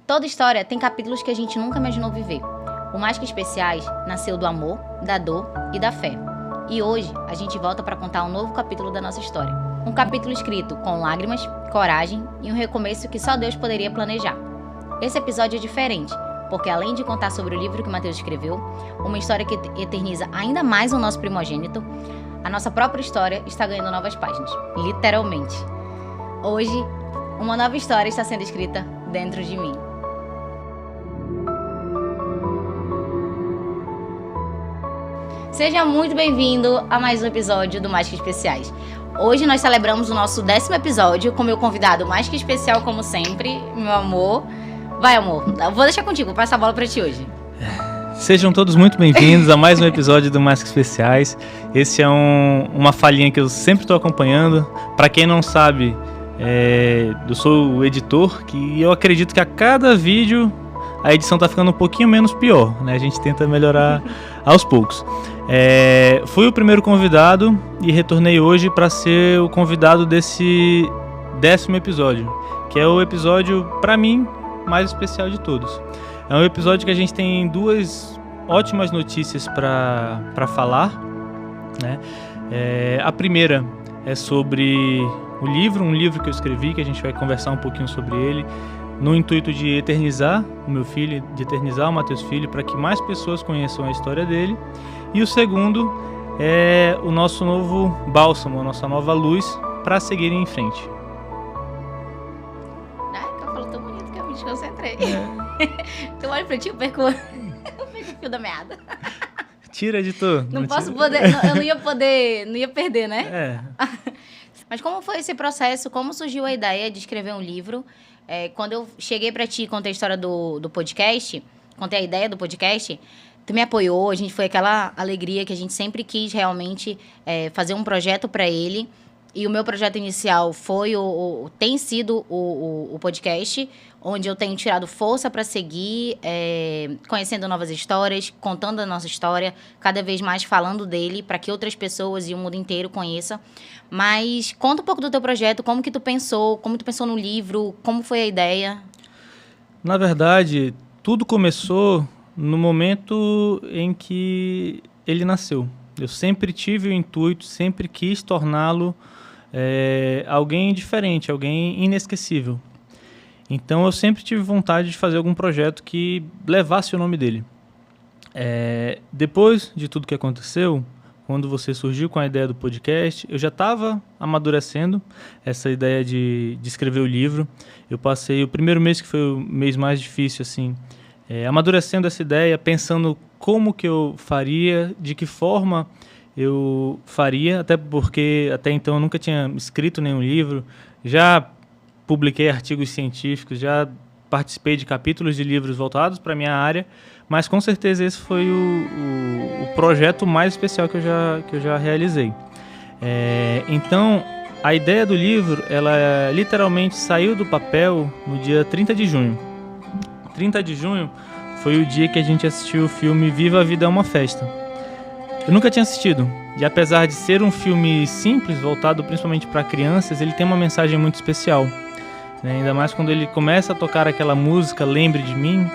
Toda história tem capítulos que a gente nunca imaginou viver. O Mais Que Especiais nasceu do amor, da dor e da fé. E hoje a gente volta para contar um novo capítulo da nossa história. Um capítulo escrito com lágrimas, coragem e um recomeço que só Deus poderia planejar. Esse episódio é diferente, porque além de contar sobre o livro que Mateus escreveu, uma história que eterniza ainda mais o nosso primogênito, a nossa própria história está ganhando novas páginas, literalmente. Hoje, uma nova história está sendo escrita dentro de mim. Seja muito bem-vindo a mais um episódio do Mais Que Especiais. Hoje nós celebramos o nosso 10º episódio com meu convidado mais que especial, como sempre, meu amor. Vai, amor, eu vou deixar contigo, vou passar a bola pra ti hoje. Sejam todos muito bem-vindos a mais um episódio do Mais Que Especiais. Esse é uma falhinha que eu sempre estou acompanhando. Para quem não sabe, eu sou o editor, que eu acredito que a cada vídeo a edição tá ficando um pouquinho menos pior, né? A gente tenta melhorar aos poucos. Fui o primeiro convidado e retornei hoje para ser o convidado desse 10º episódio, que é o episódio, para mim, mais especial de todos. É um episódio que a gente tem duas ótimas notícias para falar, né? A primeira é sobre um livro que eu escrevi, que a gente vai conversar um pouquinho sobre ele, no intuito de eternizar o meu filho, de eternizar o Mateus Filho, para que mais pessoas conheçam a história dele. E o segundo é o nosso novo bálsamo, a nossa nova luz para seguir em frente. Eu falo tão bonito que eu me desconcentrei. Eu olho pra ti, eu perco o fio da meada. Tira, editor. Não posso poder, eu não ia perder, né? Mas como foi esse processo? Como surgiu a ideia de escrever um livro? Quando eu cheguei pra ti e contei a história do podcast, contei a ideia do podcast, tu me apoiou, a gente foi aquela alegria que a gente sempre quis realmente fazer um projeto pra ele. E o meu projeto inicial tem sido o podcast, onde eu tenho tirado força para seguir, conhecendo novas histórias, contando a nossa história, cada vez mais falando dele, para que outras pessoas e o mundo inteiro conheçam. Mas conta um pouco do teu projeto, como tu pensou no livro, como foi a ideia? Na verdade, tudo começou no momento em que ele nasceu. Eu sempre tive o intuito, sempre quis torná-lo alguém diferente, alguém inesquecível. Então eu sempre tive vontade de fazer algum projeto que levasse o nome dele. Depois de tudo que aconteceu, quando você surgiu com a ideia do podcast, eu já estava amadurecendo essa ideia de escrever o livro. Eu passei o primeiro mês, que foi o mês mais difícil, assim, amadurecendo essa ideia, pensando como que eu faria, de que forma eu faria, até porque até então eu nunca tinha escrito nenhum livro, já publiquei artigos científicos, já participei de capítulos de livros voltados para a minha área, mas com certeza esse foi o projeto mais especial que eu já realizei. Então, a ideia do livro, ela literalmente saiu do papel no dia 30 de junho. 30 de junho foi o dia que a gente assistiu o filme Viva a Vida é uma Festa. Eu nunca tinha assistido, e apesar de ser um filme simples, voltado principalmente para crianças, ele tem uma mensagem muito especial, né? Ainda mais quando ele começa a tocar aquela música Lembre de Mim.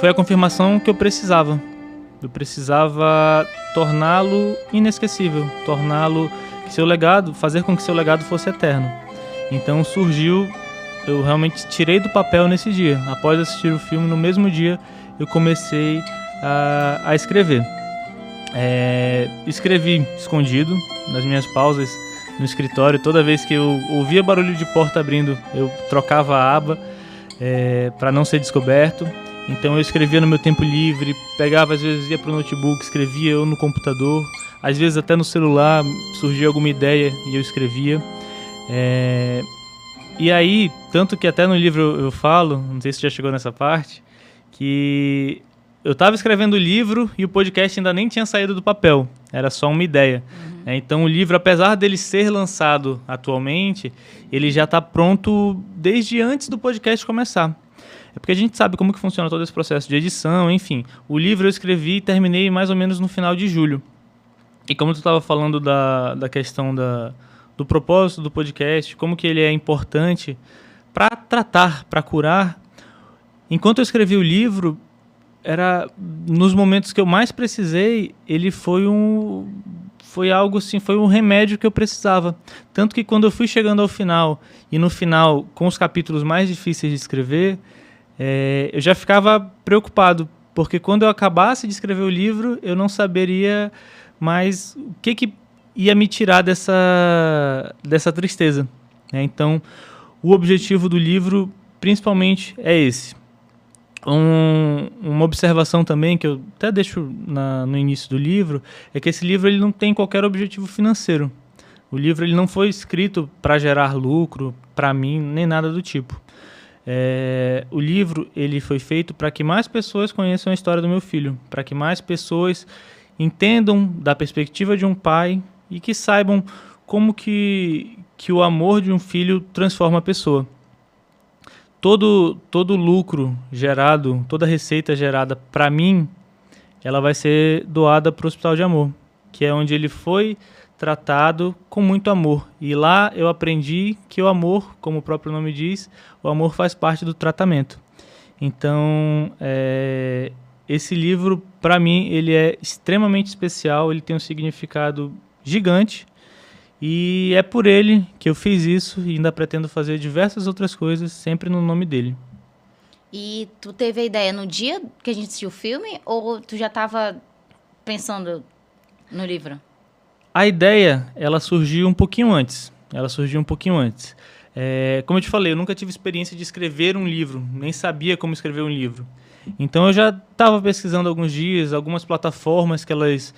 Foi a confirmação que eu precisava. Eu precisava torná-lo inesquecível, torná-lo fazer com que seu legado fosse eterno. Então surgiu, eu realmente tirei do papel nesse dia. Após assistir o filme, no mesmo dia, eu comecei a escrever. Escrevi escondido, nas minhas pausas no escritório. Toda vez que eu ouvia barulho de porta abrindo, eu trocava a aba para não ser descoberto. Então eu escrevia no meu tempo livre, pegava, às vezes ia para o notebook, escrevia eu no computador, às vezes até no celular surgia alguma ideia e eu escrevia. E aí, tanto que até no livro eu falo, não sei se já chegou nessa parte, que eu estava escrevendo o livro e o podcast ainda nem tinha saído do papel, era só uma ideia. Então o livro, apesar dele ser lançado atualmente, ele já está pronto desde antes do podcast começar. Porque a gente sabe como que funciona todo esse processo de edição, enfim. O livro eu escrevi e terminei mais ou menos no final de julho. E como tu estava falando da questão do propósito do podcast, como que ele é importante para tratar, para curar. Enquanto eu escrevi o livro, nos momentos que eu mais precisei, ele foi algo assim, foi um remédio que eu precisava. Tanto que quando eu fui chegando ao final, e no final, com os capítulos mais difíceis de escrever, eu já ficava preocupado, porque quando eu acabasse de escrever o livro, eu não saberia mais o que ia me tirar dessa tristeza. Então, o objetivo do livro, principalmente, é esse. Uma observação também, que eu até deixo no início do livro, é que esse livro ele não tem qualquer objetivo financeiro. O livro ele não foi escrito para gerar lucro, para mim, nem nada do tipo. O livro ele foi feito para que mais pessoas conheçam a história do meu filho, para que mais pessoas entendam da perspectiva de um pai e que saibam como que o amor de um filho transforma a pessoa. Todo lucro gerado, toda receita gerada para mim, ela vai ser doada para o Hospital de Amor, que é onde ele foi tratado com muito amor. E lá eu aprendi que o amor, como o próprio nome diz, o amor faz parte do tratamento. Então, esse livro, para mim, ele é extremamente especial, ele tem um significado gigante, e é por ele que eu fiz isso e ainda pretendo fazer diversas outras coisas, sempre no nome dele. E tu teve a ideia no dia que a gente assistiu o filme, ou tu já estava pensando no livro? A ideia, ela surgiu um pouquinho antes. Como eu te falei, eu nunca tive experiência de escrever um livro, nem sabia como escrever um livro. Então eu já estava pesquisando alguns dias, algumas plataformas que elas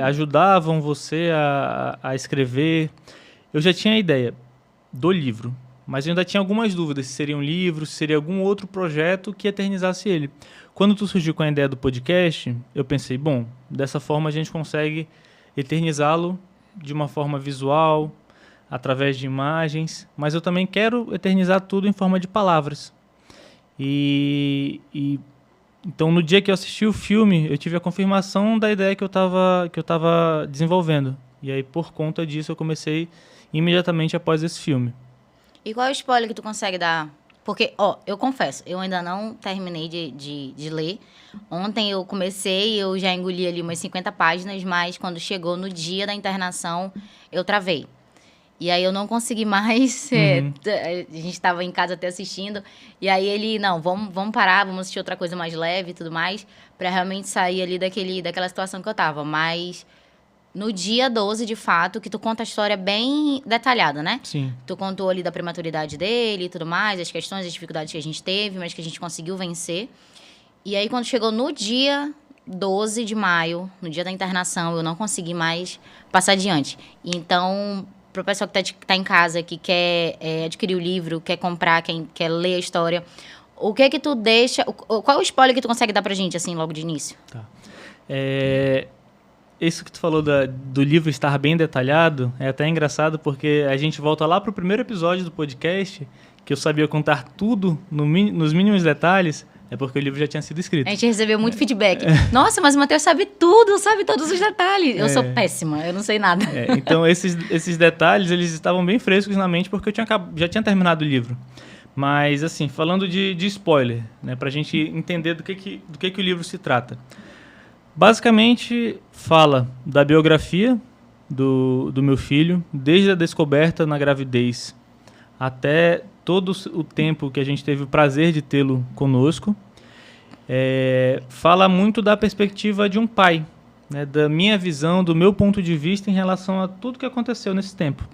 ajudavam você a escrever. Eu já tinha a ideia do livro, mas eu ainda tinha algumas dúvidas se seria um livro, se seria algum outro projeto que eternizasse ele. Quando tu surgiu com a ideia do podcast, eu pensei, bom, dessa forma a gente consegue eternizá-lo de uma forma visual, através de imagens, mas eu também quero eternizar tudo em forma de palavras. Então, no dia que eu assisti o filme, eu tive a confirmação da ideia que eu estava desenvolvendo. E aí, por conta disso, eu comecei imediatamente após esse filme. E qual é o spoiler que tu consegue dar? Porque, eu confesso, eu ainda não terminei de ler. Ontem eu comecei, eu já engoli ali umas 50 páginas, mas quando chegou no dia da internação, eu travei. E aí eu não consegui mais, a gente estava em casa até assistindo, e aí ele, não, vamos parar, vamos assistir outra coisa mais leve e tudo mais, para realmente sair ali daquela situação que eu tava. Mas no dia 12, de fato, que tu conta a história bem detalhada, né? Sim. Tu contou ali da prematuridade dele e tudo mais, as questões, as dificuldades que a gente teve, mas que a gente conseguiu vencer. E aí quando chegou no dia 12 de maio, no dia da internação, eu não consegui mais passar adiante. Então, para o pessoal que tá em casa, que quer adquirir o livro, quer comprar, quer ler a história, o que é que tu deixa... Qual é o spoiler que tu consegue dar pra gente, assim, logo de início? Tá. Isso que tu falou do livro estar bem detalhado é até engraçado, porque a gente volta lá pro primeiro episódio do podcast, que eu sabia contar tudo nos mínimos detalhes, é porque o livro já tinha sido escrito. A gente recebeu muito feedback. Nossa, mas o Matheus sabe tudo, sabe todos os detalhes. Eu sou péssima, eu não sei nada. Então, esses detalhes, eles estavam bem frescos na mente, porque eu já tinha terminado o livro. Mas, assim, falando de spoiler, né, pra gente entender do que o livro se trata. Basicamente, fala da biografia do meu filho, desde a descoberta na gravidez até todo o tempo que a gente teve o prazer de tê-lo conosco. Fala muito da perspectiva de um pai, né, da minha visão, do meu ponto de vista em relação a tudo que aconteceu nesse tempo.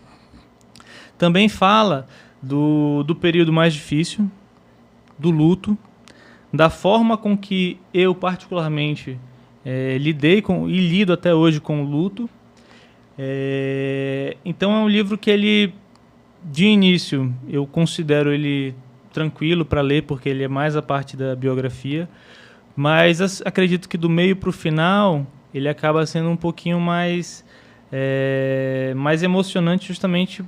Também fala do período mais difícil, do luto, da forma com que eu, particularmente, lidei e lido até hoje com o luto. Então é um livro que ele, de início, eu considero ele tranquilo para ler, porque ele é mais a parte da biografia, mas acredito que do meio para o final ele acaba sendo um pouquinho mais emocionante, justamente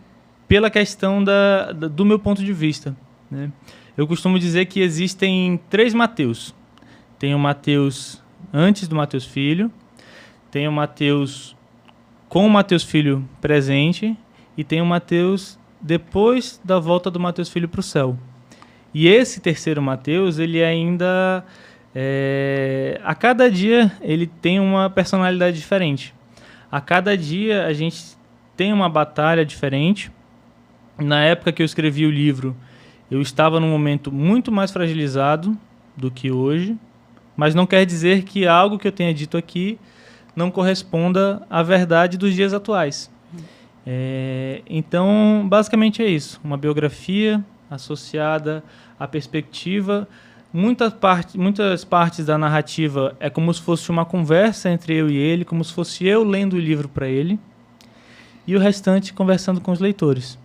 pela questão do meu ponto de vista, né? Eu costumo dizer que existem 3 Mateus. Tem o Mateus antes do Mateus Filho, tem o Mateus com o Mateus Filho presente e tem o Mateus depois da volta do Mateus Filho para o céu. E esse terceiro Mateus, ele ainda... a cada dia ele tem uma personalidade diferente. A cada dia a gente tem uma batalha diferente. Na época que eu escrevi o livro, eu estava num momento muito mais fragilizado do que hoje, mas não quer dizer que algo que eu tenha dito aqui não corresponda à verdade dos dias atuais. Então, basicamente é isso. Uma biografia associada à perspectiva. Muitas partes da narrativa é como se fosse uma conversa entre eu e ele, como se fosse eu lendo o livro para ele, e o restante conversando com os leitores.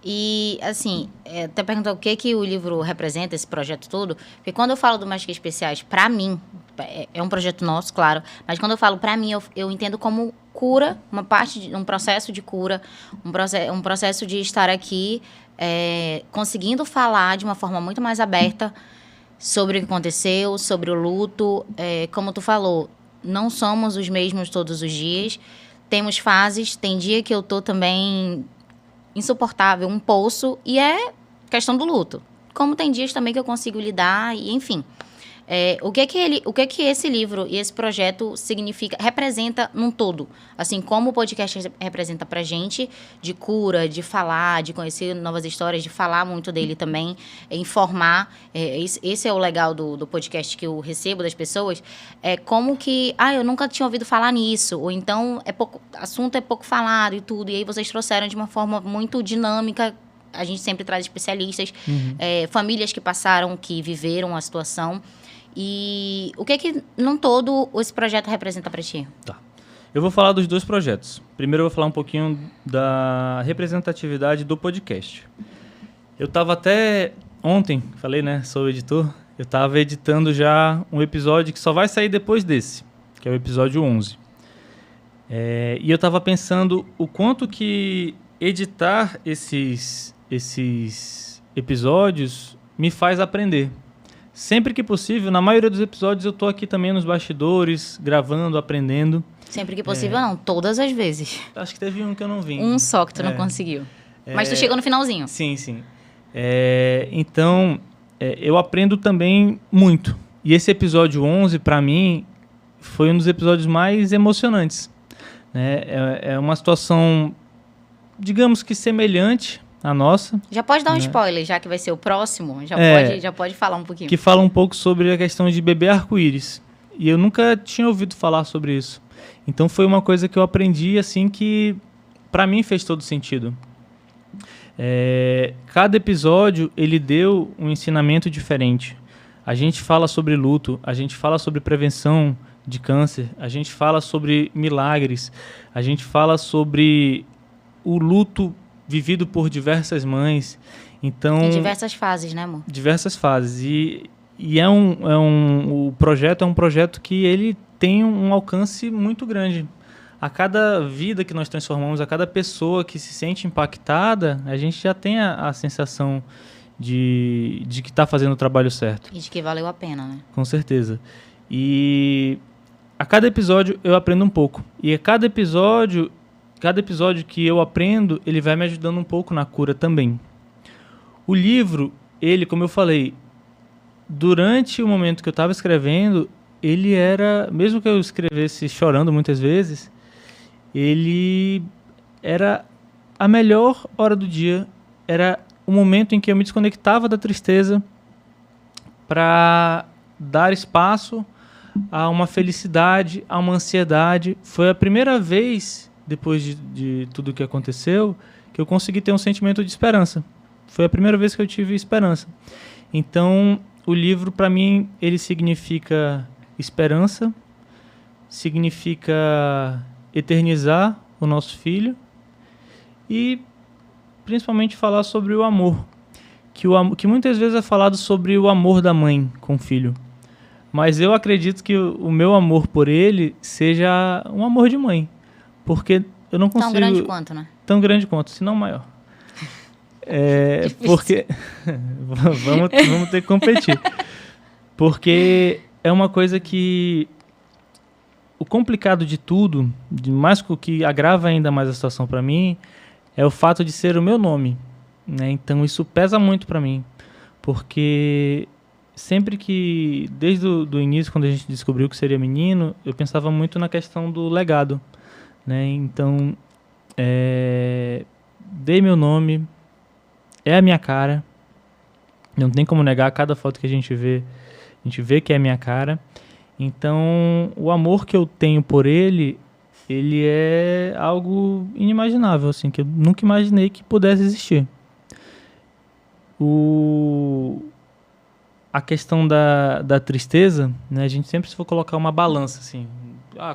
E, assim, até perguntou o que o livro representa, esse projeto todo, porque quando eu falo do Mais Que Especiais, para mim, é um projeto nosso, claro, mas quando eu falo para mim, eu entendo como cura, um processo de cura, um processo de estar aqui, conseguindo falar de uma forma muito mais aberta sobre o que aconteceu, sobre o luto. Como tu falou, não somos os mesmos todos os dias, temos fases, tem dia que eu tô também insuportável, um poço, e é questão do luto. Como tem dias também que eu consigo lidar, e enfim. O que esse livro e esse projeto representa num todo? Assim, como o podcast representa pra gente, de cura, de falar, de conhecer novas histórias, de falar muito dele também, informar. Esse é o legal do podcast que eu recebo das pessoas. Como que, eu nunca tinha ouvido falar nisso, ou então assunto é pouco falado e tudo, e aí vocês trouxeram de uma forma muito dinâmica. A gente sempre traz especialistas, famílias que passaram, que viveram a situação. E o que num todo esse projeto representa para ti? Tá. Eu vou falar dos dois projetos. Primeiro eu vou falar um pouquinho da representatividade do podcast. Eu estava até ontem, falei, né, sou editor, eu estava editando já um episódio que só vai sair depois desse, que é o episódio 11. E eu estava pensando o quanto que editar esses episódios me faz aprender. Sempre que possível, na maioria dos episódios eu tô aqui também nos bastidores, gravando, aprendendo. Sempre que possível, não, todas as vezes. Acho que teve um que eu não vim. Um só que tu não conseguiu. Mas tu chegou no finalzinho. Sim, sim. Então, eu aprendo também muito. E esse episódio 11, para mim, foi um dos episódios mais emocionantes. É uma situação, digamos que semelhante a nossa. Já pode dar um spoiler, já que vai ser o próximo. Já pode falar um pouquinho. Que fala um pouco sobre a questão de bebê arco-íris. E eu nunca tinha ouvido falar sobre isso. Então foi uma coisa que eu aprendi, assim, que para mim fez todo sentido. Cada episódio, ele deu um ensinamento diferente. A gente fala sobre luto, a gente fala sobre prevenção de câncer, a gente fala sobre milagres, a gente fala sobre o luto vivido por diversas mães. Então, em diversas fases, né, amor? Diversas fases. E o projeto é um projeto que ele tem um alcance muito grande. A cada vida que nós transformamos, a cada pessoa que se sente impactada, a gente já tem a sensação de que está fazendo o trabalho certo. E de que valeu a pena, né? Com certeza. E a cada episódio eu aprendo um pouco. E a cada episódio que eu aprendo, ele vai me ajudando um pouco na cura também. O livro, ele, como eu falei, durante o momento que eu estava escrevendo, ele era, mesmo que eu escrevesse chorando muitas vezes, ele era a melhor hora do dia, era o momento em que eu me desconectava da tristeza para dar espaço a uma felicidade, a uma ansiedade. Foi a primeira vez, depois de tudo que aconteceu, que eu consegui ter um sentimento de esperança. Foi a primeira vez que eu tive esperança. Então, o livro, para mim, ele significa esperança, significa eternizar o nosso filho e, principalmente, falar sobre o amor. Que muitas vezes é falado sobre o amor da mãe com o filho. Mas eu acredito que o meu amor por ele seja um amor de mãe. Porque eu não consigo... Tão grande quanto, né? Tão grande quanto, se não maior. Porque... vamos ter que competir. Porque é uma coisa que... O complicado de tudo, mais o que agrava ainda mais a situação para mim, é o fato de ser o meu nome, né? Então isso pesa muito para mim, porque sempre que, desde o início, quando a gente descobriu que seria menino, eu pensava muito na questão do legado, né? Então, dei meu nome, é a minha cara, não tem como negar. Cada foto que a gente vê que é a minha cara. Então, o amor que eu tenho por ele é algo inimaginável, assim, que eu nunca imaginei que pudesse existir. A questão da tristeza, né, a gente sempre, se for colocar uma balança, assim,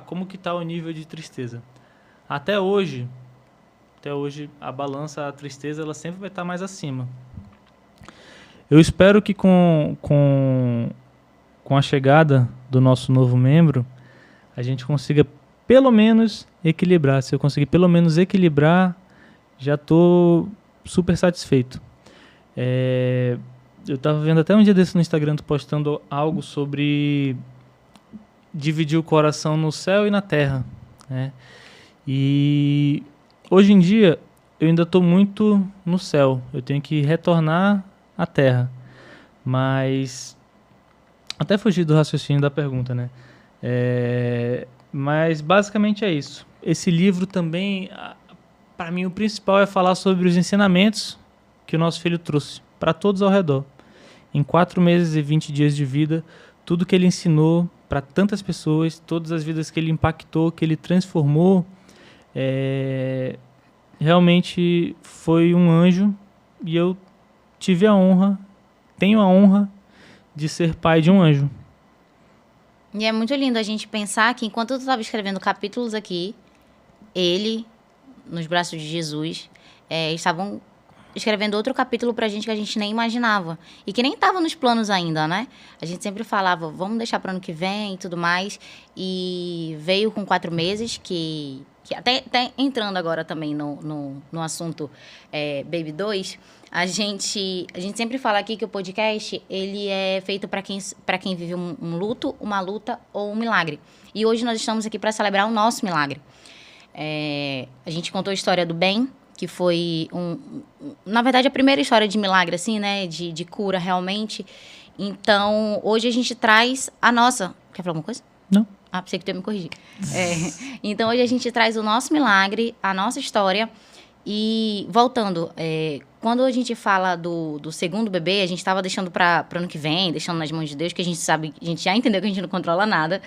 como que está o nível de tristeza? Até hoje, a balança, a tristeza, ela sempre vai estar mais acima. Eu espero que com a chegada do nosso novo membro, a gente consiga pelo menos equilibrar. Se eu conseguir pelo menos equilibrar, já estou super satisfeito. Eu estava vendo até um dia desse no Instagram, tu postando algo sobre dividir o coração no céu e na terra, né? E hoje em dia eu ainda estou muito no céu. Eu tenho que retornar à terra. Mas até fugir do raciocínio da pergunta, né? Mas basicamente é isso. Esse livro também, para mim, o principal é falar sobre os ensinamentos que o nosso filho trouxe para todos ao redor. Em 4 meses e 20 dias de vida, tudo que ele ensinou para tantas pessoas, todas as vidas que ele impactou, que ele transformou, realmente foi um anjo. E eu tenho a honra de ser pai de um anjo. E é muito lindo a gente pensar que enquanto eu estava escrevendo capítulos aqui, ele, nos braços de Jesus, estavam escrevendo outro capítulo pra gente que a gente nem imaginava. E que nem estava nos planos ainda, né? A gente sempre falava, vamos deixar para ano que vem e tudo mais. E veio com 4 meses, que até entrando agora também no assunto Baby 2, a gente sempre fala aqui que o podcast, ele é feito para quem vive um luto, uma luta ou um milagre. E hoje nós estamos aqui para celebrar o nosso milagre. A gente contou a história do Ben, que foi, na verdade, a primeira história de milagre, assim, né? De cura, realmente. Então, hoje a gente traz a nossa... Quer falar alguma coisa? Não. Pensei que tu ia me corrigir. Então, hoje a gente traz o nosso milagre, a nossa história. E, voltando, quando a gente fala do segundo bebê, a gente estava deixando para ano que vem, deixando nas mãos de Deus, que a gente já entendeu que a gente não controla nada.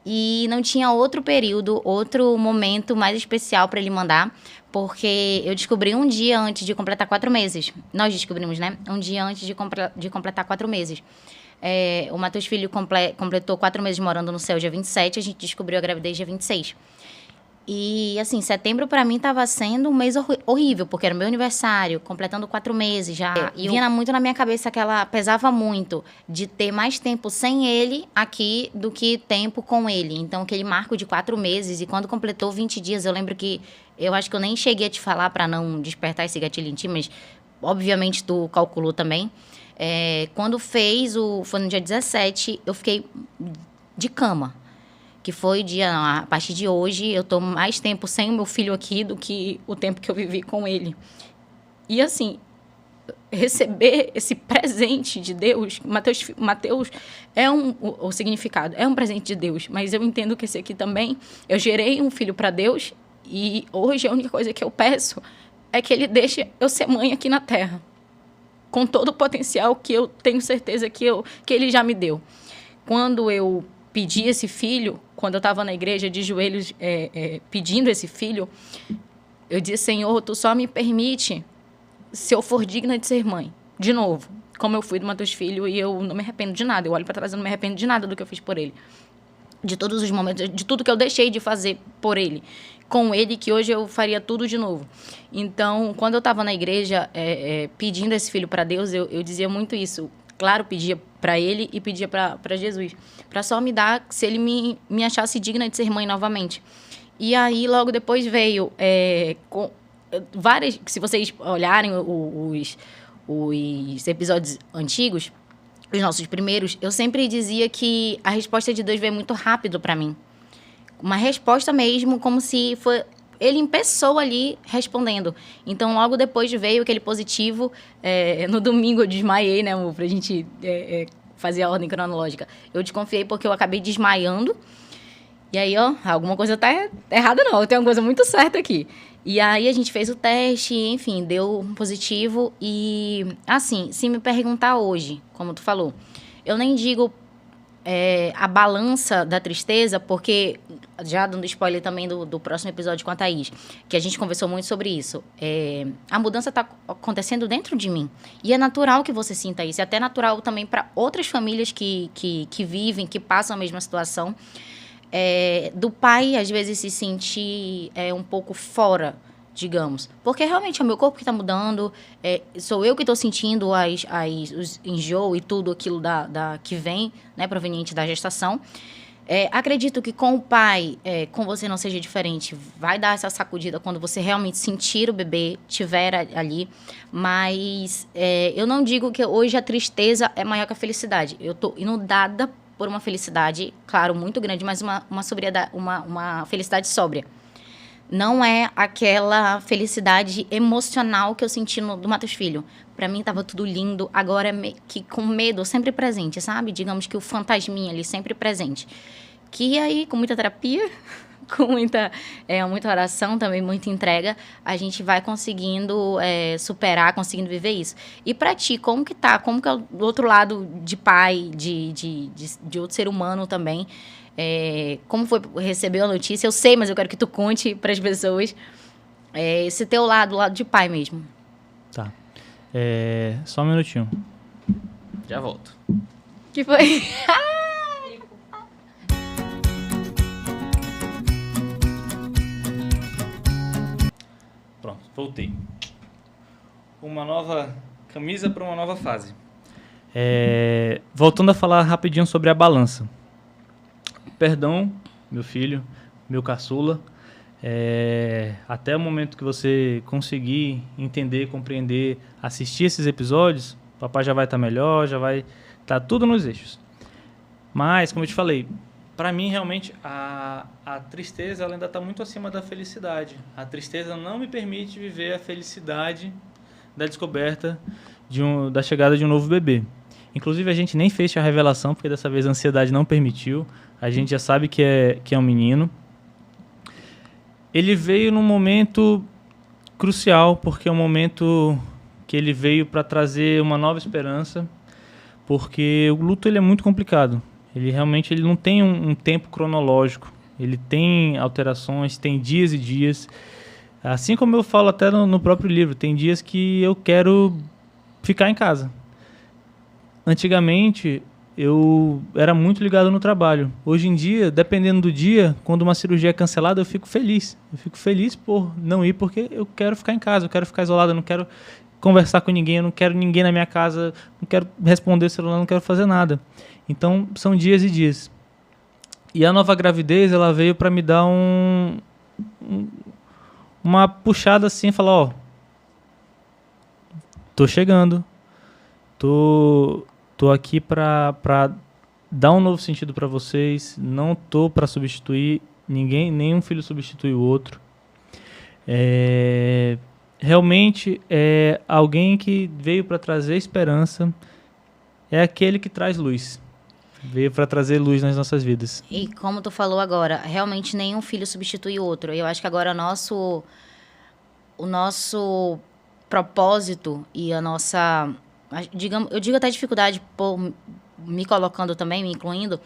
E não tinha outro período, outro momento mais especial para ele mandar, porque eu descobri um dia antes de completar 4 meses. Nós descobrimos, né? Um dia antes de completar 4 meses. O Matheus Filho completou 4 meses morando no céu dia 27, a gente descobriu a gravidez dia 26. E, assim, setembro pra mim tava sendo um mês horrível, porque era meu aniversário, completando 4 meses já. E vinha muito na minha cabeça pesava muito de ter mais tempo sem ele aqui do que tempo com ele. Então, aquele marco de 4 meses, e quando completou 20 dias, eu lembro que, eu acho que eu nem cheguei a te falar pra não despertar esse gatilho em ti, mas, obviamente, tu calculou também. Quando foi no dia 17, eu fiquei de cama. Que foi a partir de hoje, eu tô mais tempo sem o meu filho aqui do que o tempo que eu vivi com ele. E, assim, receber esse presente de Deus, Mateus o significado, é um presente de Deus, mas eu entendo que esse aqui também, eu gerei um filho para Deus, e hoje a única coisa que eu peço é que ele deixe eu ser mãe aqui na Terra, com todo o potencial que eu tenho certeza que ele já me deu. Quando eu pedi esse filho, quando eu estava na igreja de joelhos pedindo esse filho, eu disse, Senhor, tu só me permite se eu for digna de ser mãe. De novo, como eu fui do Matheus Filho, e eu não me arrependo de nada. Eu olho para trás e não me arrependo de nada do que eu fiz por ele. De todos os momentos, de tudo que eu deixei de fazer por ele. Com ele, que hoje eu faria tudo de novo. Então, quando eu estava na igreja pedindo esse filho para Deus, eu dizia muito isso. Claro, pedia para ele e pedia para Jesus. Para só me dar, se ele me achasse digna de ser mãe novamente. E aí, logo depois veio com várias... Se vocês olharem os episódios antigos, os nossos primeiros, eu sempre dizia que a resposta de Deus veio muito rápido para mim. Uma resposta mesmo, como se ele em pessoa ali respondendo. Então, logo depois veio aquele positivo. No domingo eu desmaiei, né, amor? Pra gente fazer a ordem cronológica. Eu desconfiei porque eu acabei desmaiando. E aí, alguma coisa tá errada não. Tem uma coisa muito certa aqui. E aí a gente fez o teste, enfim, deu positivo. E, assim, se me perguntar hoje, como tu falou, eu nem digo a balança da tristeza, porque, já dando spoiler também do próximo episódio com a Thaís, que a gente conversou muito sobre isso, a mudança está acontecendo dentro de mim. E é natural que você sinta isso. É até natural também para outras famílias que vivem, que passam a mesma situação. Do pai, às vezes, se sentir um pouco fora, digamos. Porque realmente é o meu corpo que está mudando, sou eu que estou sentindo os enjoo e tudo aquilo que vem, né, proveniente da gestação. Acredito que com o pai, com você não seja diferente. Vai dar essa sacudida quando você realmente sentir o bebê, tiver ali. Mas eu não digo que hoje a tristeza é maior que a felicidade. Eu estou inundada por uma felicidade, claro, muito grande, mas uma sobriedade, uma felicidade sóbria. Não é aquela felicidade emocional que eu senti do Matheus Filho. Pra mim tava tudo lindo, agora que com medo sempre presente, sabe? Digamos que o fantasminha ali sempre presente. Que aí, com muita terapia, com muita oração também, muita entrega, a gente vai conseguindo superar, conseguindo viver isso. E pra ti, como que tá? Como que é o outro lado de pai, de outro ser humano também? Como foi receber a notícia? Eu sei, mas eu quero que tu conte para as pessoas esse teu lado de pai mesmo. Tá. Só um minutinho. Já volto. Que foi? Pronto, voltei. Uma nova camisa para uma nova fase. Voltando a falar rapidinho sobre a balança. Perdão, meu filho, meu caçula. Até o momento que você conseguir entender, compreender, assistir esses episódios, o papai já vai estar melhor, já vai estar tudo nos eixos. Mas, como eu te falei, para mim, realmente, a tristeza ela ainda está muito acima da felicidade. A tristeza não me permite viver a felicidade da descoberta da chegada de um novo bebê. Inclusive, a gente nem fez a revelação, porque dessa vez a ansiedade não permitiu. A gente já sabe que é um menino. Ele veio num momento crucial, porque é um momento que ele veio para trazer uma nova esperança, porque o luto ele é muito complicado. Ele realmente não tem um tempo cronológico. Ele tem alterações, tem dias e dias. Assim como eu falo até no próprio livro, tem dias que eu quero ficar em casa. Antigamente, eu era muito ligado no trabalho. Hoje em dia, dependendo do dia, quando uma cirurgia é cancelada, eu fico feliz. Eu fico feliz por não ir, porque eu quero ficar em casa, eu quero ficar isolado, eu não quero conversar com ninguém, eu não quero ninguém na minha casa, não quero responder o celular, não quero fazer nada. Então, são dias e dias. E a nova gravidez, ela veio para me dar uma puxada assim, falar, tô chegando, tô aqui para dar um novo sentido para vocês, não tô para substituir ninguém, nenhum filho substitui o outro. Realmente é alguém que veio para trazer esperança, é aquele que traz luz. Veio para trazer luz nas nossas vidas. E como tu falou agora, realmente nenhum filho substitui o outro. Eu acho que agora o nosso propósito e a nossa... eu digo até dificuldade por me colocando também, me incluindo,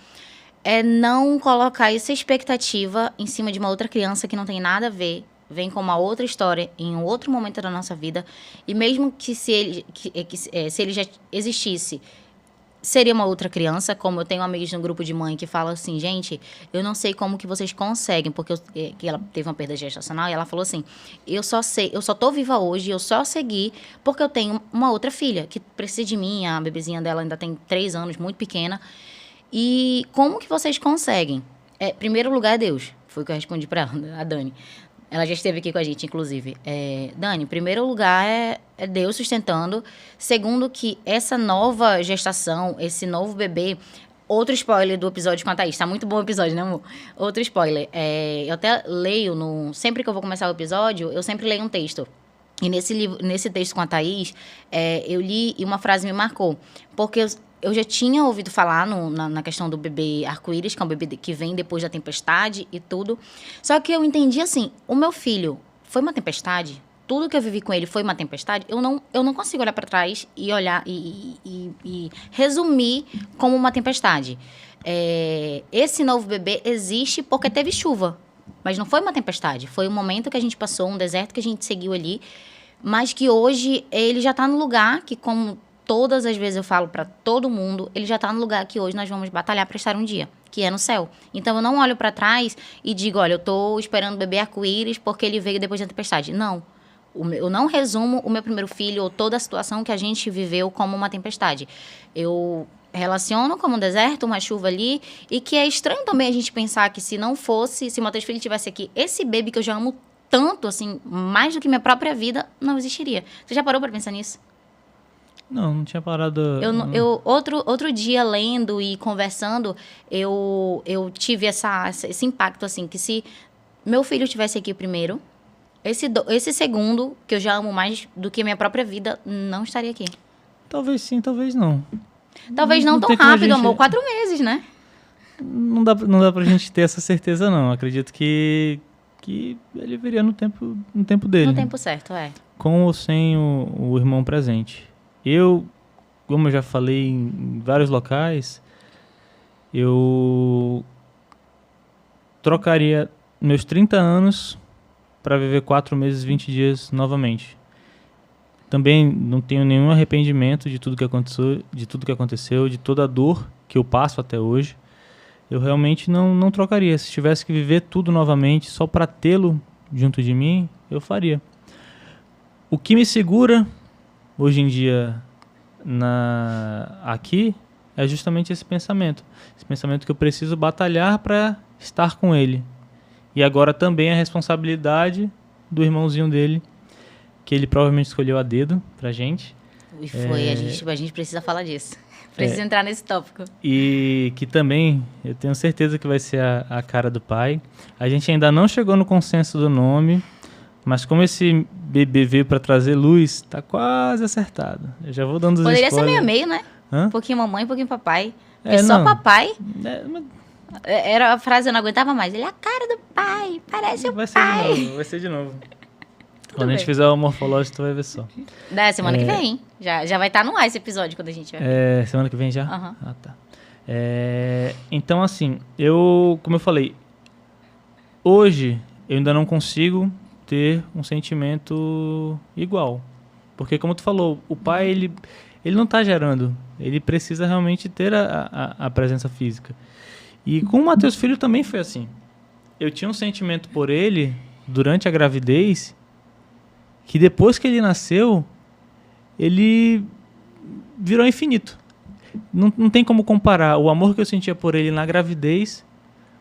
é não colocar essa expectativa em cima de uma outra criança que não tem nada a ver, vem com uma outra história em um outro momento da nossa vida, e mesmo que se ele já existisse, seria uma outra criança, como eu tenho amigos no grupo de mãe que falam assim, gente, eu não sei como que vocês conseguem, porque que ela teve uma perda gestacional, e ela falou assim, eu só tô viva hoje, eu só segui porque eu tenho uma outra filha, que precisa de mim, a bebezinha dela ainda tem 3 anos, muito pequena, e como que vocês conseguem? Primeiro lugar é Deus, foi o que eu respondi para ela, a Dani. Ela já esteve aqui com a gente, inclusive. Dani, em primeiro lugar é Deus sustentando. Segundo, que essa nova gestação, esse novo bebê, Outro spoiler do episódio com a Thaís. Tá muito bom o episódio, né, amor? Outro spoiler. Eu até leio, sempre que eu vou começar o episódio, eu sempre leio um texto. E nesse texto com a Thaís, eu li e uma frase me marcou. Porque eu já tinha ouvido falar na questão do bebê arco-íris, que é um bebê que vem depois da tempestade e tudo. Só que eu entendi assim, o meu filho foi uma tempestade? Tudo que eu vivi com ele foi uma tempestade? Eu não consigo olhar para trás e olhar e resumir como uma tempestade. Esse novo bebê existe porque teve chuva, mas não foi uma tempestade. Foi um momento que a gente passou, um deserto que a gente seguiu ali, mas que hoje ele já está no lugar que, como todas as vezes eu falo para todo mundo, ele já está no lugar que hoje nós vamos batalhar para estar um dia, que é no céu. Então eu não olho para trás e digo, olha, eu estou esperando o bebê arco-íris porque ele veio depois da tempestade. Não. Eu não resumo o meu primeiro filho ou toda a situação que a gente viveu como uma tempestade. Eu relaciono como um deserto, uma chuva ali, e que é estranho também a gente pensar que se não fosse, se o Matheus Filho tivesse aqui, esse bebê que eu já amo tanto, assim, mais do que minha própria vida, não existiria. Você já parou para pensar nisso? Não tinha parado. Outro dia, lendo e conversando, eu tive esse impacto, assim, que se meu filho tivesse aqui primeiro, esse segundo, que eu já amo mais do que minha própria vida, não estaria aqui. Talvez sim, talvez não. Talvez não tão rápido, amor. 4 meses, né? Não dá pra gente ter essa certeza, não. Acredito que ele viria no tempo dele. No tempo certo, Com ou sem o irmão presente. Como eu já falei em vários locais, eu trocaria meus 30 anos para viver 4 meses, 20 dias novamente. Também não tenho nenhum arrependimento de tudo que aconteceu, de toda a dor que eu passo até hoje. Eu realmente não trocaria. Se tivesse que viver tudo novamente só para tê-lo junto de mim, eu faria. O que me segura hoje em dia aqui é justamente esse pensamento. Esse pensamento que eu preciso batalhar para estar com ele. E agora também a responsabilidade do irmãozinho dele, que ele provavelmente escolheu a dedo pra gente. E foi, a gente precisa falar disso. Precisa entrar nesse tópico. E que também, eu tenho certeza que vai ser a cara do pai. A gente ainda não chegou no consenso do nome, mas como esse bebê veio pra trazer luz, tá quase acertado. Eu já vou dando os Poderia spoilers. ser meio-meio, né? Hã? Um pouquinho mamãe, um pouquinho papai. Porque só papai... Era a frase, eu não aguentava mais. Ele é a cara do pai, parece o pai. Vai ser de novo. Quando a gente fizer o morfológico, tu vai ver só. Semana que vem. Já vai estar no ar esse episódio quando a gente vai. Semana que vem já? Uhum. Ah, tá. Então, assim, como eu falei, hoje eu ainda não consigo ter um sentimento igual. Porque, como tu falou, o pai, ele não tá gerando. Ele precisa realmente ter a presença física. E com o Matheus Filho também foi assim. Eu tinha um sentimento por ele durante a gravidez que depois que ele nasceu, ele virou infinito. Não tem como comparar o amor que eu sentia por ele na gravidez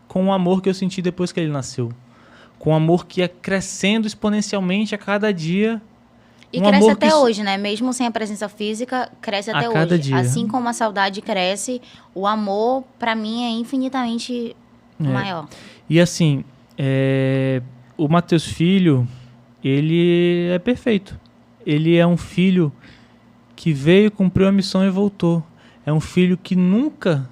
com o amor que eu senti depois que ele nasceu. Com o amor que ia crescendo exponencialmente a cada dia. E cresce até hoje, né? Mesmo sem a presença física, cresce até hoje. Cada dia. Assim como a saudade cresce, o amor, pra mim, é infinitamente maior. E assim, o Matheus Filho, ele é perfeito. Ele é um filho que veio, cumpriu a missão e voltou. É um filho que nunca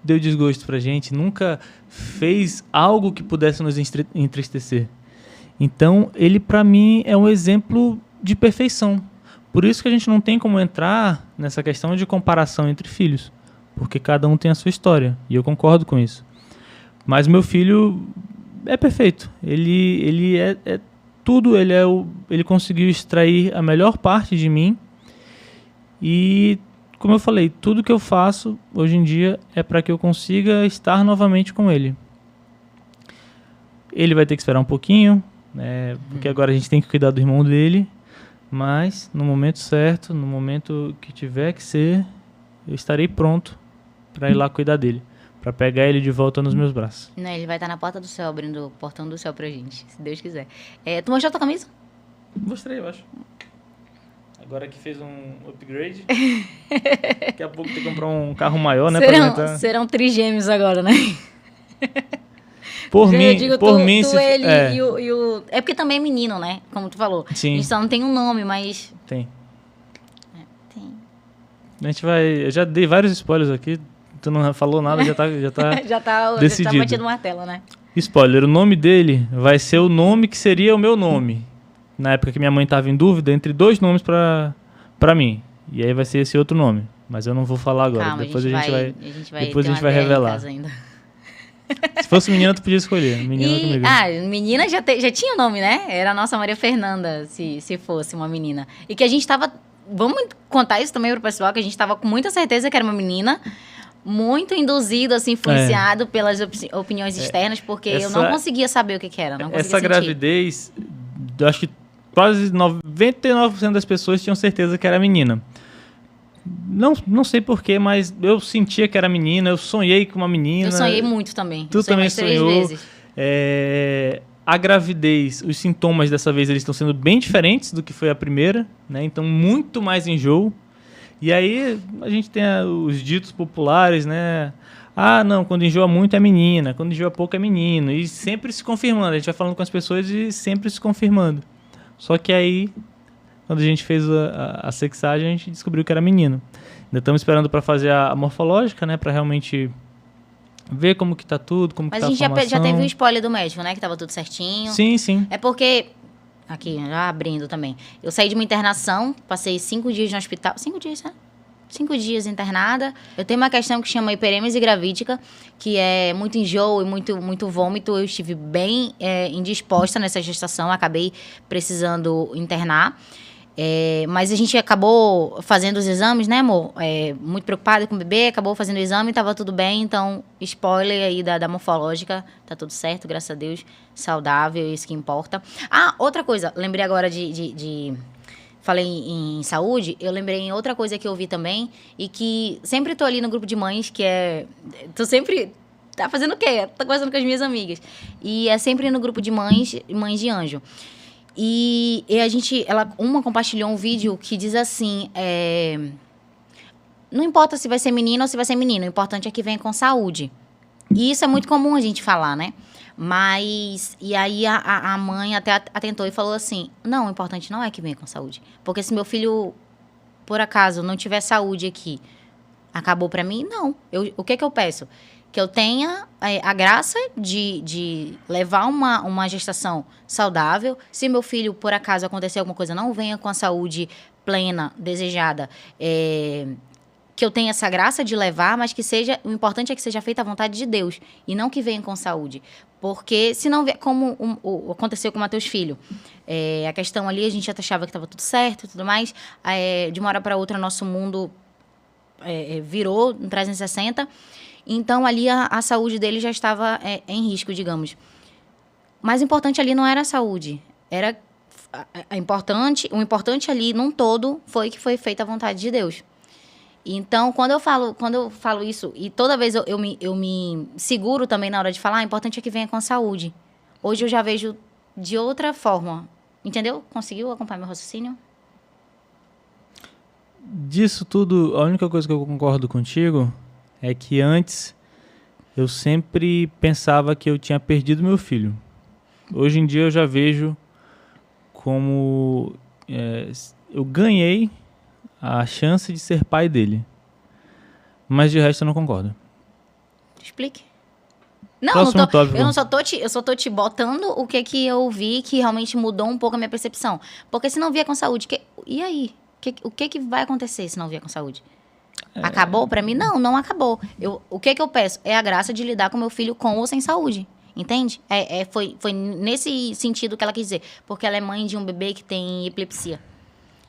deu desgosto pra gente, nunca fez algo que pudesse nos entristecer. Então, ele pra mim é um exemplo de perfeição. Por isso que a gente não tem como entrar nessa questão de comparação entre filhos, porque cada um tem a sua história, e eu concordo com isso. Mas meu filho é perfeito. Ele é tudo, ele conseguiu extrair a melhor parte de mim. E, como eu falei, tudo que eu faço hoje em dia é para que eu consiga estar novamente com ele. Ele vai ter que esperar um pouquinho, né, porque agora a gente tem que cuidar do irmão dele. Mas, no momento certo, no momento que tiver que ser, eu estarei pronto para ir lá cuidar dele. Para pegar ele de volta nos meus braços. Não, ele vai estar na porta do céu, abrindo o portão do céu pra gente, se Deus quiser. Tu mostrou a tua camisa? Mostrei, eu acho. Agora que fez um upgrade. Daqui a pouco tem que comprar um carro maior, né? Serão trigêmeos agora, né? Por mim, ele e o... É porque também é menino, né? Como tu falou. Sim. A gente só não tem um nome, mas... Tem. Tem. A gente vai... Eu já dei vários spoilers aqui. Tu não falou nada, já tá decidido. já tá batido o martelo, né? Spoiler, o nome dele vai ser o nome que seria o meu nome. Na época que minha mãe tava em dúvida entre 2 nomes pra mim. E aí vai ser esse outro nome. Mas eu não vou falar agora. Calma, depois a gente vai revelar. revelar. Se fosse menina, tu podia escolher. Menina comigo. Menina já tinha o nome, né? Era a nossa Maria Fernanda, se fosse uma menina. E que a gente tava... Vamos contar isso também pro pessoal, que a gente tava com muita certeza que era uma menina, muito induzido, assim, influenciado pelas opiniões externas, porque eu não conseguia saber o que era. Não conseguia essa sentir. Gravidez, eu acho que quase 99% das pessoas tinham certeza que era menina. Não sei porquê, mas eu sentia que era menina, eu sonhei com uma menina. Eu sonhei muito também. Tu também sonhou. 3 vezes. A gravidez, os sintomas dessa vez eles estão sendo bem diferentes do que foi a primeira, né? Então muito mais enjoo. E aí a gente tem os ditos populares, né? Ah, não, quando enjoa muito é menina, quando enjoa pouco é menino. E sempre se confirmando, a gente vai falando com as pessoas e sempre se confirmando. Só que aí, quando a gente fez a sexagem, a gente descobriu que era menino. Ainda estamos esperando para fazer a morfológica, né? Para realmente ver como que tá tudo, como que tá a formação. Mas a gente já teve o spoiler do médico, né? Que tava tudo certinho. Sim, sim. É porque... Aqui, já abrindo também. Eu saí de uma internação, passei 5 dias no hospital. 5 dias, né? 5 dias internada. Eu tenho uma questão que chama hiperêmese gravídica, que é muito enjoo e muito vômito. Eu estive bem indisposta nessa gestação, acabei precisando internar. Mas a gente acabou fazendo os exames, né, amor? Muito preocupada com o bebê, acabou fazendo o exame, tava tudo bem. Então, spoiler aí da morfológica, tá tudo certo, graças a Deus, saudável, isso que importa. Ah, outra coisa, lembrei agora falei em saúde, eu lembrei em outra coisa que eu vi também, e que sempre tô ali no grupo de mães, que tô sempre... Tá fazendo o quê? Tô conversando com as minhas amigas. E é sempre no grupo de mães de anjo. E uma compartilhou um vídeo que diz assim, não importa se vai ser menino ou se vai ser menino, o importante é que venha com saúde. E isso é muito comum a gente falar, né? Mas, e aí a mãe até atentou e falou assim, não, o importante não é que venha com saúde. Porque se meu filho, por acaso, não tiver saúde aqui, acabou pra mim? Não. O que eu peço? Que eu tenha a graça de levar uma gestação saudável. Se meu filho, por acaso, acontecer alguma coisa, não venha com a saúde plena, desejada, que eu tenha essa graça de levar, mas que seja... O importante é que seja feita a vontade de Deus e não que venha com saúde. Porque, se não... Como aconteceu com o Matheus Filho, a questão ali, a gente já achava que estava tudo certo e tudo mais. De uma hora para outra, nosso mundo virou em 360. Então, ali, a saúde dele já estava em risco, digamos. Mas o importante ali não era a saúde. O importante ali, num todo, foi que foi feita a vontade de Deus. Então, quando eu falo isso, e toda vez eu me seguro também na hora de falar, o importante é que venha com saúde. Hoje eu já vejo de outra forma. Entendeu? Conseguiu acompanhar meu raciocínio? Disso tudo, a única coisa que eu concordo contigo é que antes eu sempre pensava que eu tinha perdido meu filho. Hoje em dia eu já vejo como eu ganhei a chance de ser pai dele. Mas de resto eu não concordo. Explique. Não, eu só tô te botando o que eu vi que realmente mudou um pouco a minha percepção. Porque se não vier com saúde, e aí? O que vai acontecer se não vier com saúde? Acabou pra mim? Não acabou. O que eu peço? É a graça de lidar com meu filho com ou sem saúde. Entende? Foi nesse sentido que ela quis dizer. Porque ela é mãe de um bebê que tem epilepsia.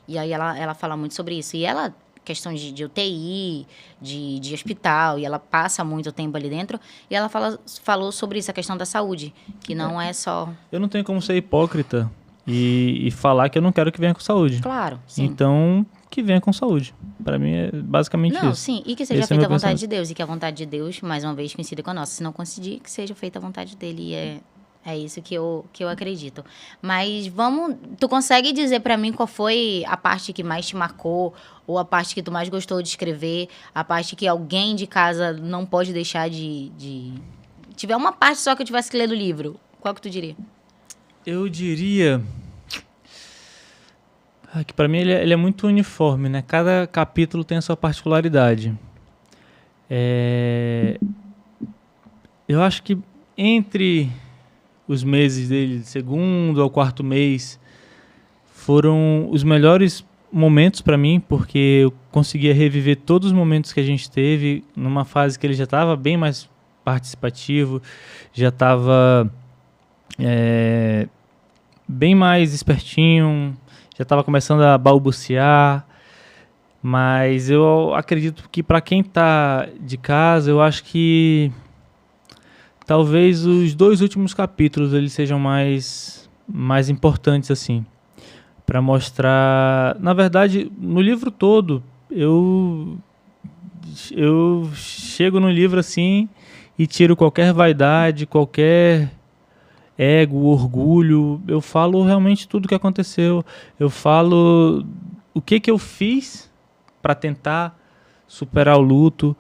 E aí ela fala muito sobre isso. E ela, questão de UTI, de hospital, e ela passa muito tempo ali dentro. E ela falou sobre isso, a questão da saúde. Que não é só... Eu não tenho como ser hipócrita e falar que eu não quero que venha com saúde. Claro, sim. Então, que venha com saúde. Para mim é basicamente isso. Não, sim. E que seja feita a vontade de Deus. E que a vontade de Deus, mais uma vez, coincida com a nossa. Se não coincidir, que seja feita a vontade dele. E é É isso que eu acredito. Mas tu consegue dizer pra mim qual foi a parte que mais te marcou, ou a parte que tu mais gostou de escrever, a parte que alguém de casa não pode deixar de... Tiver uma parte só que eu tivesse que ler do livro, qual que tu diria? Eu diria que para mim ele é muito uniforme, né? Cada capítulo tem a sua particularidade. Eu acho que entre os meses dele, segundo ao quarto mês, foram os melhores momentos para mim, porque eu conseguia reviver todos os momentos que a gente teve numa fase que ele já estava bem mais participativo, já estava bem mais espertinho, já estava começando a balbuciar. Mas eu acredito que para quem está de casa, eu acho que talvez os 2 últimos capítulos eles sejam mais importantes, assim, para mostrar... Na verdade, no livro todo, eu chego no livro assim e tiro qualquer vaidade, qualquer ego, orgulho. Eu falo realmente tudo o que aconteceu. Eu falo o que eu fiz para tentar superar o luto,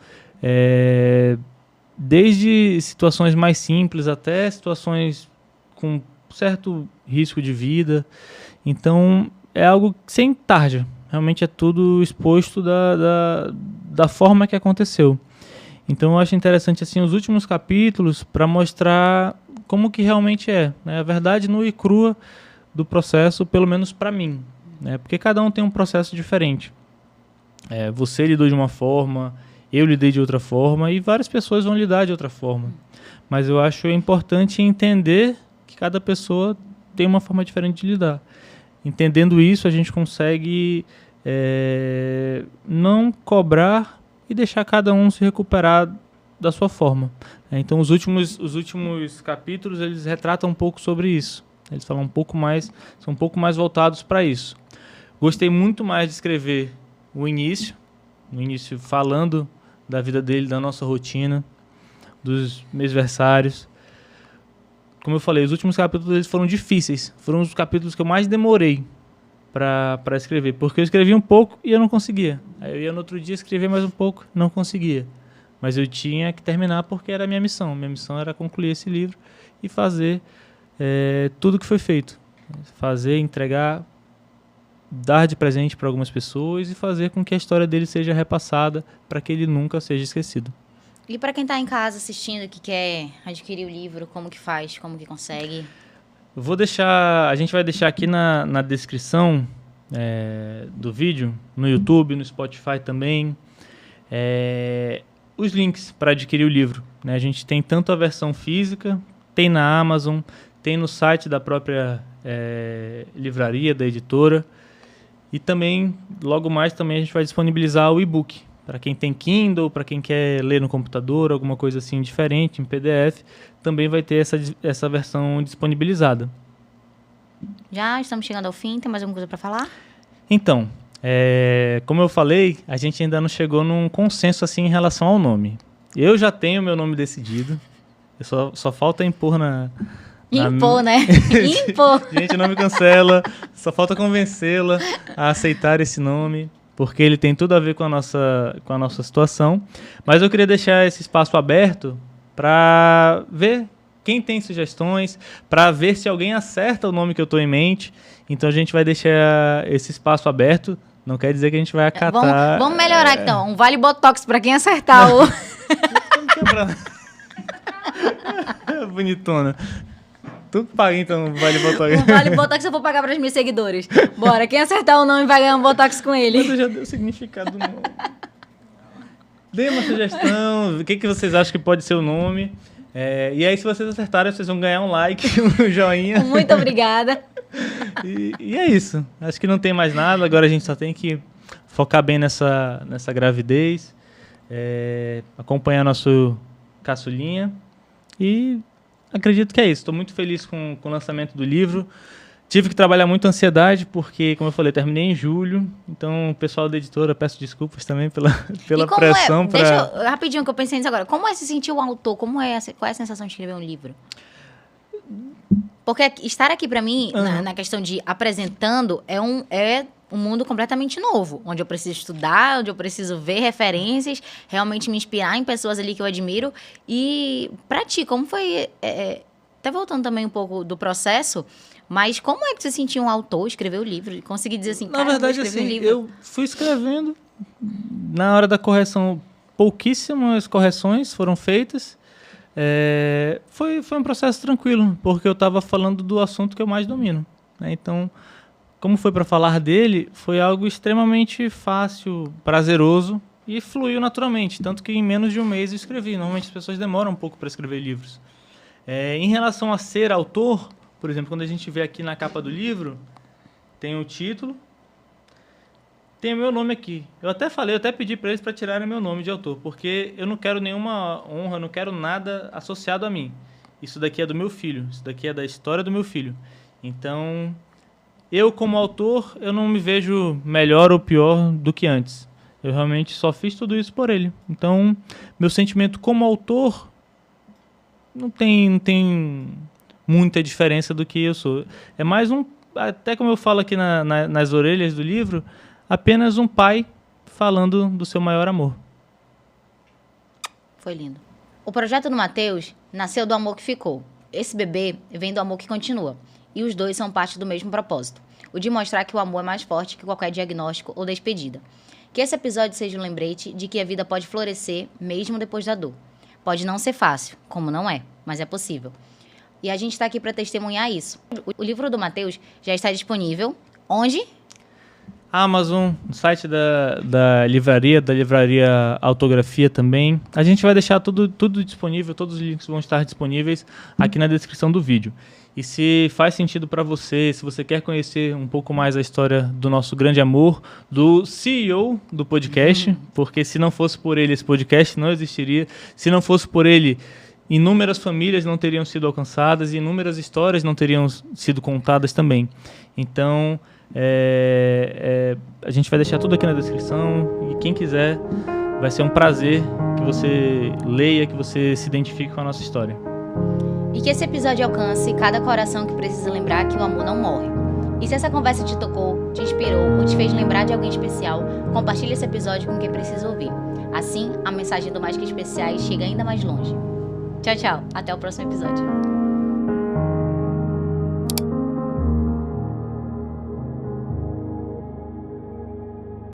desde situações mais simples até situações com certo risco de vida. Então, é algo sem tarja. Realmente é tudo exposto da forma que aconteceu. Então, eu acho interessante assim, os últimos capítulos para mostrar como que realmente é, né? A verdade nua e crua do processo, pelo menos para mim, né? Porque cada um tem um processo diferente. Você lidou de uma forma, eu lidei de outra forma e várias pessoas vão lidar de outra forma. Mas eu acho importante entender que cada pessoa tem uma forma diferente de lidar. Entendendo isso, a gente consegue não cobrar e deixar cada um se recuperar da sua forma. Então, os últimos capítulos, eles retratam um pouco sobre isso. Eles falam são um pouco mais voltados para isso. Gostei muito mais de escrever no início falando da vida dele, da nossa rotina, dos mêsversários. Como eu falei, os últimos capítulos eles foram difíceis. Foram os capítulos que eu mais demorei para escrever, porque eu escrevi um pouco e eu não conseguia. Aí eu ia no outro dia escrever mais um pouco, não conseguia. Mas eu tinha que terminar porque era a minha missão. Minha missão era concluir esse livro e fazer tudo que foi feito. Fazer, entregar, dar de presente para algumas pessoas e fazer com que a história dele seja repassada para que ele nunca seja esquecido. E para quem está em casa assistindo, que quer adquirir o livro, como que faz? Como que consegue? A gente vai deixar aqui na descrição do vídeo, no YouTube, no Spotify também, os links para adquirir o livro, né? A gente tem tanto a versão física, tem na Amazon, tem no site da própria livraria, da editora. E também, logo mais, também a gente vai disponibilizar o e-book. Para quem tem Kindle, para quem quer ler no computador, alguma coisa assim diferente, em PDF, também vai ter essa versão disponibilizada. Já estamos chegando ao fim, tem mais alguma coisa para falar? Então, como eu falei, a gente ainda não chegou num consenso assim em relação ao nome. Eu já tenho meu nome decidido, só falta impor Impor, né? Impor. Gente, não me cancela. Só falta convencê-la a aceitar esse nome, porque ele tem tudo a ver com a nossa situação. Mas eu queria deixar esse espaço aberto para ver quem tem sugestões, para ver se alguém acerta o nome que eu estou em mente. Então a gente vai deixar esse espaço aberto. Não quer dizer que a gente vai acatar... Vamos melhorar então. Um vale Botox para quem acertar o... Bonitona. Tu paga, então, vale Botox. Um vale Botox eu vou pagar para os meus seguidores. Bora, quem acertar o nome vai ganhar um Botox com ele. Mas eu já dei o significado do nome. Dê uma sugestão, o que vocês acham que pode ser o nome. E aí, se vocês acertarem, vocês vão ganhar um like, um joinha. Muito obrigada. E é isso. Acho que não tem mais nada. Agora a gente só tem que focar bem nessa gravidez, acompanhar nosso caçulinha e... Acredito que é isso. Estou muito feliz com o lançamento do livro. Tive que trabalhar muito a ansiedade, porque, como eu falei, terminei em julho. Então, o pessoal da editora, peço desculpas também pela pressão. Rapidinho, que eu pensei nisso agora. Como é se sentir o autor? Qual é a sensação de escrever um livro? Porque estar aqui para mim, na questão de apresentando, é um mundo completamente novo, onde eu preciso estudar, onde eu preciso ver referências, realmente me inspirar em pessoas ali que eu admiro. E pra ti, como foi... até voltando também um pouco do processo, mas como é que você sentiu um autor escrever o livro? Conseguir dizer assim, na verdade, assim, um livro. eu fui escrevendo, na hora da correção, pouquíssimas correções foram feitas. Foi um processo tranquilo, porque eu estava falando do assunto que eu mais domino, né? Então, como foi para falar dele, foi algo extremamente fácil, prazeroso e fluiu naturalmente. Tanto que em menos de um mês eu escrevi. Normalmente as pessoas demoram um pouco para escrever livros. Em relação a ser autor, por exemplo, quando a gente vê aqui na capa do livro, tem o título, tem o meu nome aqui. Eu até pedi para eles para tirarem meu nome de autor, porque eu não quero nenhuma honra, eu não quero nada associado a mim. Isso daqui é do meu filho, isso daqui é da história do meu filho. Então, eu como autor, eu não me vejo melhor ou pior do que antes. Eu realmente só fiz tudo isso por ele. Então, meu sentimento como autor não tem muita diferença do que eu sou. É mais até como eu falo aqui nas orelhas do livro, apenas um pai falando do seu maior amor. Foi lindo. O projeto do Matheus nasceu do amor que ficou. Esse bebê vem do amor que continua. E os dois são parte do mesmo propósito. O de mostrar que o amor é mais forte que qualquer diagnóstico ou despedida. Que esse episódio seja um lembrete de que a vida pode florescer mesmo depois da dor. Pode não ser fácil, como não é, mas é possível. E a gente está aqui para testemunhar isso. O livro do Matheus já está disponível. Onde? Amazon, no site da livraria Autografia também. A gente vai deixar tudo disponível, todos os links vão estar disponíveis aqui na descrição do vídeo. E se faz sentido para você, se você quer conhecer um pouco mais a história do nosso grande amor, do CEO do podcast, porque se não fosse por ele esse podcast não existiria, se não fosse por ele inúmeras famílias não teriam sido alcançadas e inúmeras histórias não teriam sido contadas também. Então, a gente vai deixar tudo aqui na descrição e quem quiser, vai ser um prazer que você leia, que você se identifique com a nossa história. E que esse episódio alcance cada coração que precisa lembrar que o amor não morre. E se essa conversa te tocou, te inspirou ou te fez lembrar de alguém especial, compartilhe esse episódio com quem precisa ouvir. Assim, a mensagem do Mais Que Especiais chega ainda mais longe. Tchau, tchau. Até o próximo episódio.